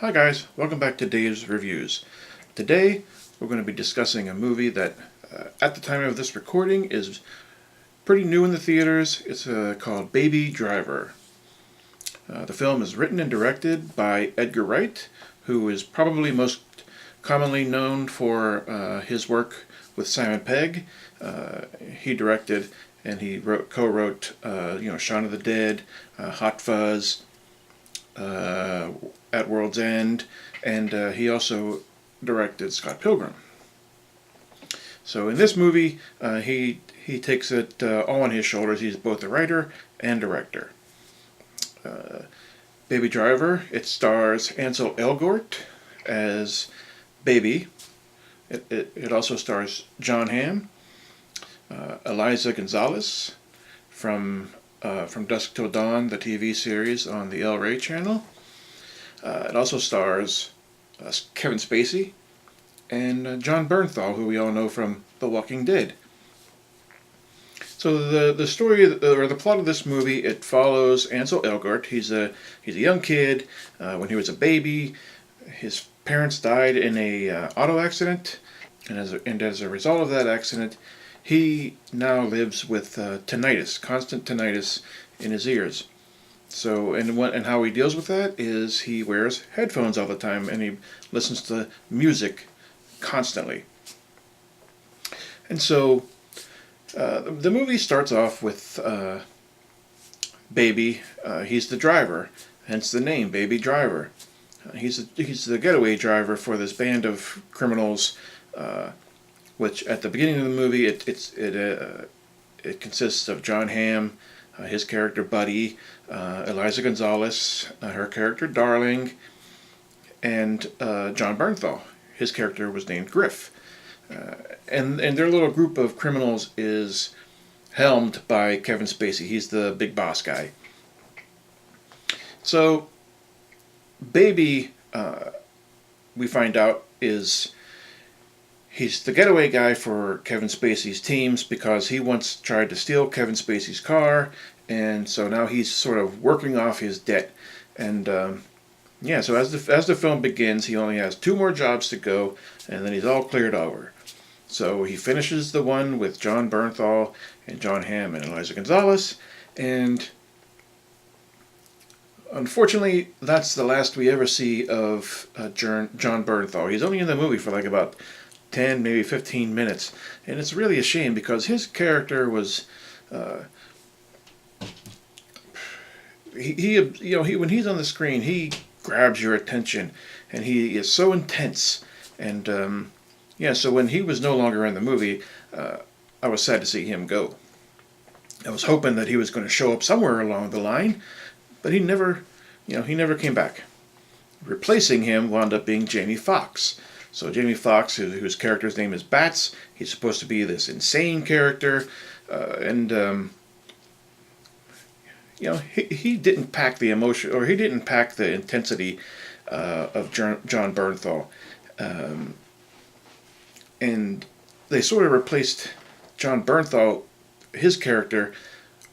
Hi guys, welcome back to Dave's Reviews. Today we're going to be discussing a movie that at the time of this recording is pretty new in the theaters. It's called Baby Driver. The film is written and directed by Edgar Wright, who is probably most commonly known for his work with Simon Pegg. He directed and he co-wrote Shaun of the Dead, Hot Fuzz, At World's End, and he also directed Scott Pilgrim. So in this movie, he takes it all on his shoulders. He's both a writer and director. Baby Driver, it stars Ansel Elgort as Baby. It also stars John Hamm, Eliza Gonzalez from Dusk Till Dawn, the TV series on the El Rey channel. It also stars Kevin Spacey and John Bernthal, who we all know from The Walking Dead. So the story or the plot of this movie, it follows Ansel Elgort. He's a young kid. When he was a baby, his parents died in a auto accident, and as a result of that accident, he now lives with tinnitus, constant tinnitus in his ears. So, and how he deals with that is he wears headphones all the time and he listens to music constantly. And so, the movie starts off with Baby. He's the driver, hence the name, Baby Driver. He's the getaway driver for this band of criminals. Which at the beginning of the movie, it consists of John Hamm, his character Buddy, Eliza Gonzalez, her character Darling, and John Bernthal. His character was named Griff. And their little group of criminals is helmed by Kevin Spacey. He's the big boss guy. So, Baby, we find out, he's the getaway guy for Kevin Spacey's teams because he once tried to steal Kevin Spacey's car, and so now he's sort of working off his debt. And so as the film begins, he only has 2 more jobs to go, and then he's all cleared over. So he finishes the one with John Bernthal and John Hamm and Eliza Gonzalez, and unfortunately, that's the last we ever see of John Bernthal. He's only in the movie for like about 10, maybe 15 minutes, and it's really a shame because his character was when he's on the screen, he grabs your attention, and he is so intense. And so when he was no longer in the movie, I was sad to see him go. I was hoping that he was going to show up somewhere along the line, but he never came back. Replacing him wound up being Jamie Foxx. So Jamie Foxx, whose character's name is Bats, he's supposed to be this insane character, he didn't pack the emotion, or he didn't pack the intensity of John Bernthal, and they sort of replaced John Bernthal, his character,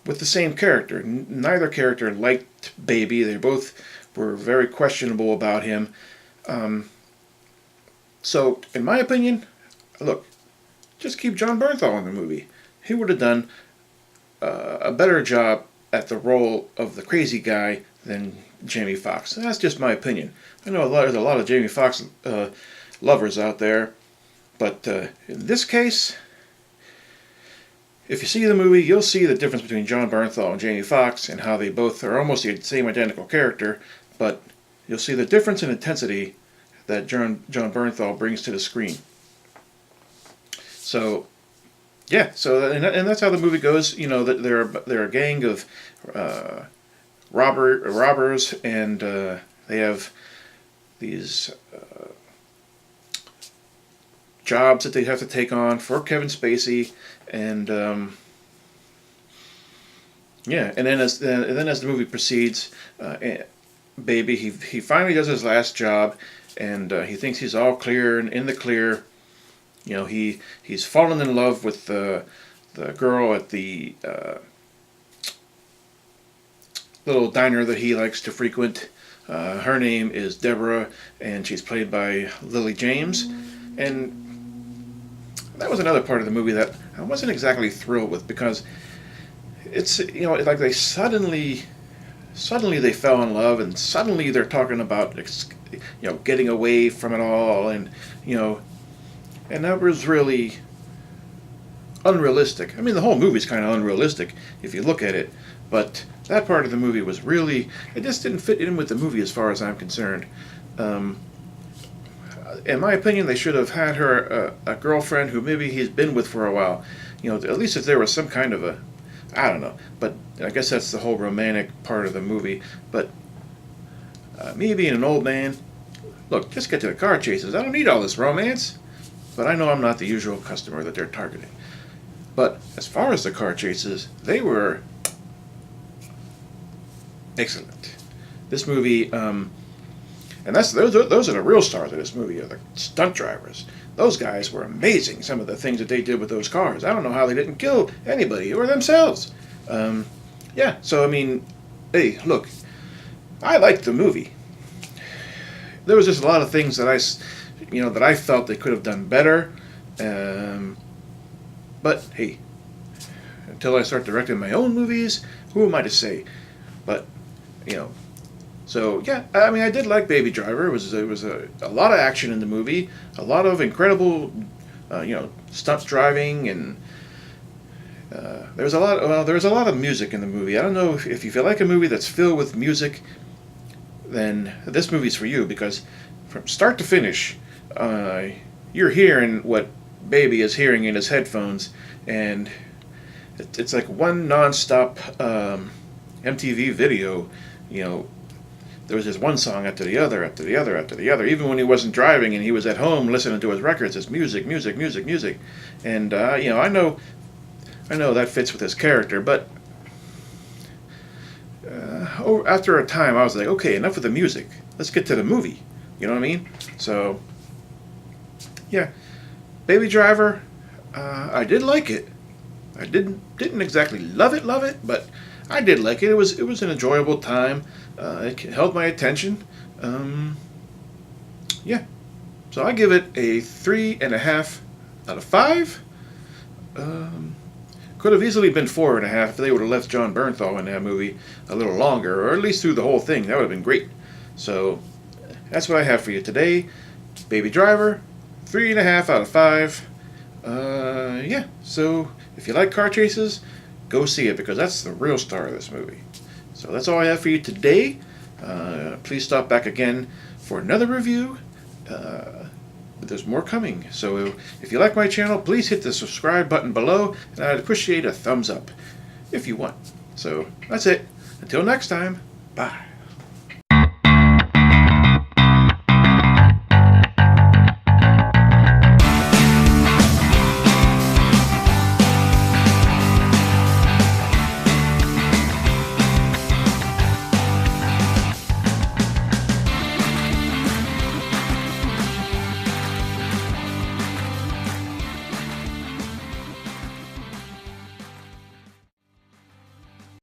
with the same character. Neither character liked Baby. They both were very questionable about him. So, in my opinion, look, just keep John Bernthal in the movie. He would have done a better job at the role of the crazy guy than Jamie Foxx. That's just my opinion. I know there's a lot of Jamie Foxx lovers out there, but in this case, if you see the movie, you'll see the difference between John Bernthal and Jamie Foxx and how they both are almost the same identical character, but you'll see the difference in intensity that John Bernthal brings to the screen. So, yeah, and that's how the movie goes. You know, that they're a gang of robbers, and they have these jobs that they have to take on for Kevin Spacey, and and then as the movie proceeds, Baby, he finally does his last job, and he thinks he's all clear and in the clear. You know, he's fallen in love with the girl at the little diner that he likes to frequent. Her name is Deborah, and she's played by Lily James. And that was another part of the movie that I wasn't exactly thrilled with, because it's, like they suddenly they fell in love, and suddenly they're talking about getting away from it all, and and that was really unrealistic. I mean, the whole movie's kind of unrealistic if you look at it, but that part of the movie was really, it just didn't fit in with the movie as far as I'm concerned. In my opinion, they should have had her a girlfriend who maybe he's been with for a while. At least if there was some kind of a, I don't know. But I guess that's the whole romantic part of the movie. But me being an old man, look, just get to the car chases. I don't need all this romance. But I know I'm not the usual customer that they're targeting. But as far as the car chases, they were excellent. This movie, and those are the real stars of this movie, are the stunt drivers. Those guys were amazing, some of the things that they did with those cars. I don't know how they didn't kill anybody or themselves. Yeah, so I mean, hey, look, I liked the movie. There was just a lot of things that I felt they could have done better. But hey, until I start directing my own movies, who am I to say? But so yeah, I mean, I did like Baby Driver. It was a lot of action in the movie, a lot of incredible, stunt driving, and there was a lot of music in the movie. I don't know if you feel like a movie that's filled with music, then this movie's for you, because from start to finish, you're hearing what Baby is hearing in his headphones, and it's like one nonstop MTV video. There was just one song after the other, after the other, after the other. Even when he wasn't driving and he was at home listening to his records, it's music, music, music, music. And I know that fits with his character, but after a time, I was like, okay, enough of the music. Let's get to the movie. You know what I mean? So, yeah, Baby Driver, I did like it. I didn't exactly love it, but I did like it. It was an enjoyable time. It held my attention. Yeah, so I give it a 3.5 out of 5. Could have easily been 4.5 if they would have left Jon Bernthal in that movie a little longer, or at least through the whole thing. That would have been great. So that's what I have for you today. Baby Driver, 3.5 out of 5. Yeah, so if you like car chases, go see it, because that's the real star of this movie. So that's all I have for you today. Please stop back again for another review. But there's more coming. So if you like my channel, please hit the subscribe button below, and I'd appreciate a thumbs up if you want. So that's it. Until next time, bye.